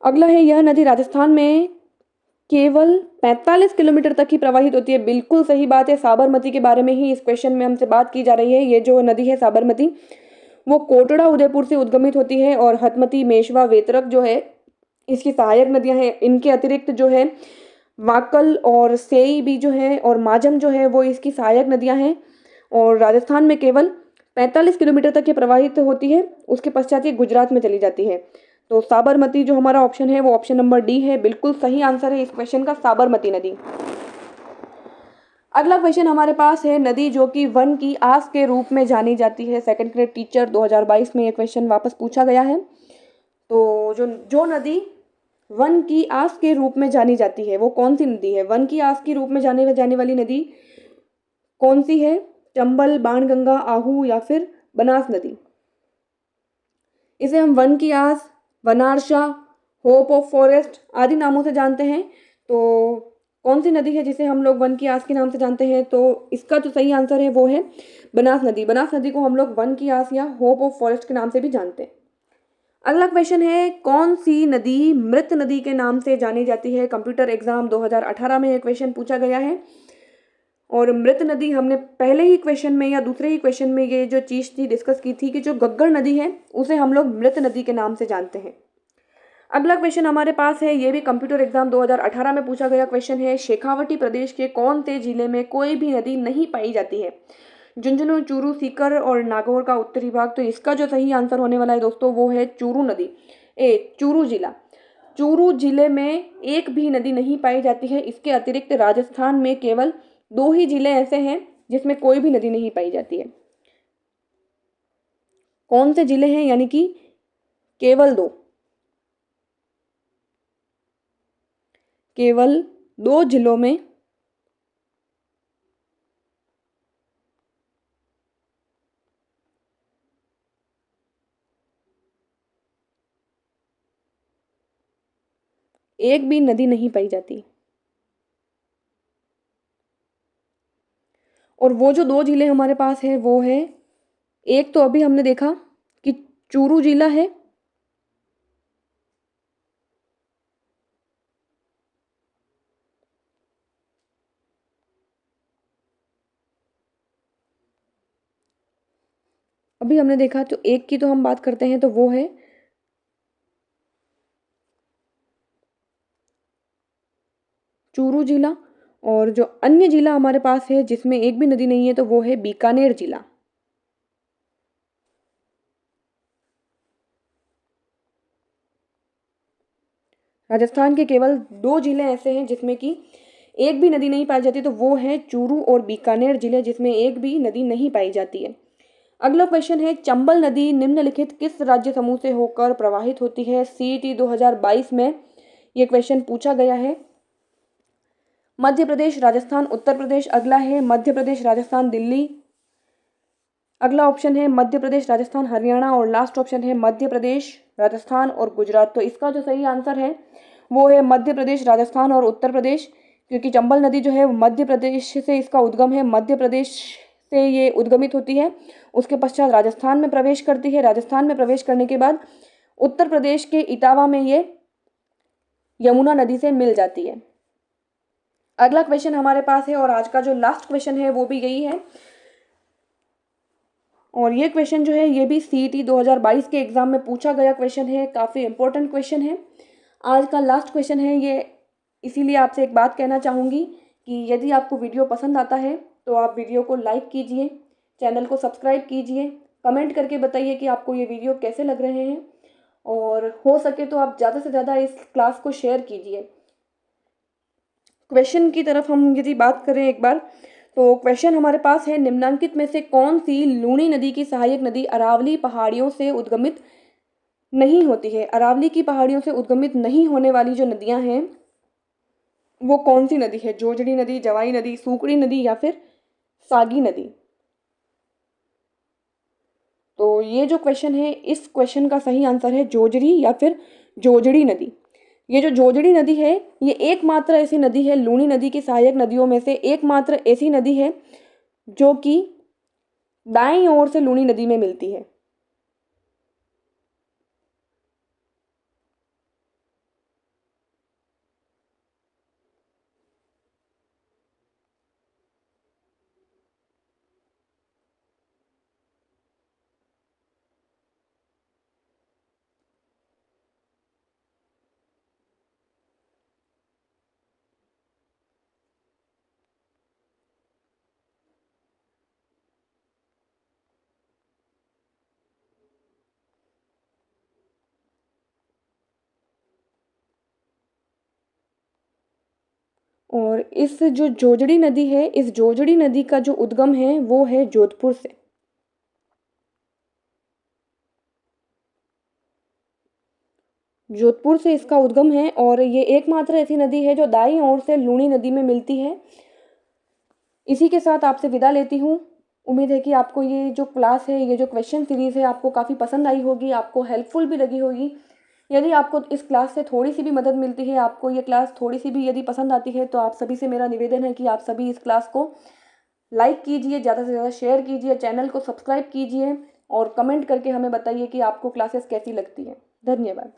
अगला है, यह नदी राजस्थान में केवल 45 किलोमीटर तक ही प्रवाहित होती है। बिल्कुल सही बात है। साबरमती के बारे में ही इस क्वेश्चन में हमसे बात की जा रही है। ये जो नदी है साबरमती, वो कोटड़ा उदयपुर से उद्गमित होती है। और हथमती, मेशवा, वेतरक जो है इसकी सहायक नदियां हैं। इनके अतिरिक्त जो है वाकल और सेई भी जो है और माजम जो है वो इसकी सहायक नदियां हैं। और राजस्थान में केवल 45 किलोमीटर तक ये प्रवाहित होती है, उसके पश्चात ये गुजरात में चली जाती है। तो साबरमती जो हमारा ऑप्शन है वो ऑप्शन नंबर डी है। बिल्कुल सही आंसर है इस क्वेश्चन का, साबरमती नदी। अगला क्वेश्चन हमारे पास है, नदी जो कि वन की आस के रूप में जानी जाती है। सेकंड ग्रेड टीचर 2022 में ये क्वेश्चन वापस पूछा गया है। तो जो नदी वन की आस के रूप में जानी जाती है वो कौन सी नदी है? वन की आस के रूप में जाने वाली नदी कौन सी है? चंबल, बाणगंगा, आहू या फिर बनास नदी। इसे हम वन की आस, वनारसा, होप ऑफ फॉरेस्ट आदि नामों से जानते हैं। तो कौन सी नदी है जिसे हम लोग वन की आस के नाम से जानते हैं? तो इसका जो सही आंसर है वो है बनास नदी। बनास नदी को हम लोग वन की आस या होप ऑफ फॉरेस्ट के नाम से भी जानते हैं। अगला क्वेश्चन है, कौन सी नदी मृत नदी के नाम से जानी जाती है? कंप्यूटर एग्जाम 2018 में यह क्वेश्चन पूछा गया है। और मृत नदी हमने पहले ही क्वेश्चन में या दूसरे ही क्वेश्चन में ये जो चीज़ थी डिस्कस की थी कि जो गग्गर नदी है उसे हम लोग मृत नदी के नाम से जानते हैं। अगला क्वेश्चन हमारे पास है, ये भी कंप्यूटर एग्जाम 2018 में पूछा गया क्वेश्चन है, शेखावटी प्रदेश के कौन से जिले में कोई भी नदी नहीं पाई जाती है? झुंझुनू, चूरू, सीकर और नागौर का उत्तरी भाग। तो इसका जो सही आंसर होने वाला है दोस्तों वो है चूरू नदी, चूरू जिला। चूरू जिले में एक भी नदी नहीं पाई जाती है। इसके अतिरिक्त राजस्थान में केवल 2 ही जिले ऐसे हैं जिसमें कोई भी नदी नहीं पाई जाती है। कौन से जिले हैं? यानी कि केवल 2, केवल 2 जिलों में एक भी नदी नहीं पाई जाती। और वो जो 2 जिले हमारे पास है वो है, एक तो अभी हमने देखा कि चूरू जिला है, अभी हमने देखा, तो एक की तो हम बात करते हैं तो वो है चूरू जिला। और जो अन्य जिला हमारे पास है जिसमें एक भी नदी नहीं है तो वो है बीकानेर जिला। राजस्थान के केवल 2 जिले ऐसे हैं जिसमें कि एक भी नदी नहीं पाई जाती, तो वो है चूरू और बीकानेर जिले जिसमें एक भी नदी नहीं पाई जाती है। अगला क्वेश्चन है, चंबल नदी निम्नलिखित किस राज्य समूह से होकर प्रवाहित होती है? सीईटी 2022 में ये क्वेश्चन पूछा गया है। मध्य प्रदेश, राजस्थान, उत्तर प्रदेश। अगला है मध्य प्रदेश, राजस्थान, दिल्ली। अगला ऑप्शन है मध्य प्रदेश, राजस्थान, हरियाणा। और लास्ट ऑप्शन है मध्य प्रदेश, राजस्थान और गुजरात। तो इसका जो सही आंसर है वो है मध्य प्रदेश, राजस्थान और उत्तर प्रदेश, क्योंकि चंबल नदी जो है मध्य प्रदेश से इसका उद्गम है, मध्य प्रदेश से ये उद्गमित होती है। उसके पश्चात राजस्थान में प्रवेश करती है। राजस्थान में प्रवेश करने के बाद उत्तर प्रदेश के इटावा में ये यमुना नदी से मिल जाती है। अगला क्वेश्चन हमारे पास है और आज का जो लास्ट क्वेश्चन है वो भी यही है। और ये क्वेश्चन जो है ये भी सीईटी 2022 के एग्जाम में पूछा गया क्वेश्चन है, काफ़ी इंपॉर्टेंट क्वेश्चन है। आज का लास्ट क्वेश्चन है ये, इसीलिए आपसे एक बात कहना चाहूँगी कि यदि आपको वीडियो पसंद आता है तो आप वीडियो को लाइक कीजिए, चैनल को सब्सक्राइब कीजिए, कमेंट करके बताइए कि आपको ये वीडियो कैसे लग रहे हैं, और हो सके तो आप ज़्यादा से ज़्यादा इस क्लास को शेयर कीजिए। क्वेश्चन की तरफ हम यदि बात करें एक बार, तो क्वेश्चन हमारे पास है, निम्नांकित में से कौन सी लूणी नदी की सहायक नदी अरावली पहाड़ियों से उद्गमित नहीं होती है? अरावली की पहाड़ियों से उद्गमित नहीं होने वाली जो नदियां हैं वो कौन सी नदी है? जोजड़ी नदी, जवाई नदी, सूकड़ी नदी या फिर सागी नदी? तो ये जो क्वेश्चन है इस क्वेश्चन का सही आंसर है जोजड़ी या फिर जोजड़ी नदी। ये जो जोजड़ी नदी है ये एकमात्र ऐसी नदी है, लूणी नदी की सहायक नदियों में से एकमात्र ऐसी नदी है जो कि दाईं ओर से लूणी नदी में मिलती है। और इस जो जोजड़ी नदी है, इस जोजड़ी नदी का जो उद्गम है वो है जोधपुर से। जोधपुर से इसका उद्गम है और ये एकमात्र ऐसी नदी है जो दाईं ओर से लूणी नदी में मिलती है। इसी के साथ आपसे विदा लेती हूँ। उम्मीद है कि आपको ये जो क्लास है, ये जो क्वेश्चन सीरीज़ है आपको काफ़ी पसंद आई होगी, आपको हेल्पफुल भी लगी होगी। यदि आपको इस क्लास से थोड़ी सी भी मदद मिलती है, आपको ये क्लास थोड़ी सी भी यदि पसंद आती है, तो आप सभी से मेरा निवेदन है कि आप सभी इस क्लास को लाइक कीजिए, ज़्यादा से ज़्यादा शेयर कीजिए, चैनल को सब्सक्राइब कीजिए और कमेंट करके हमें बताइए कि आपको क्लासेस कैसी लगती हैं। धन्यवाद।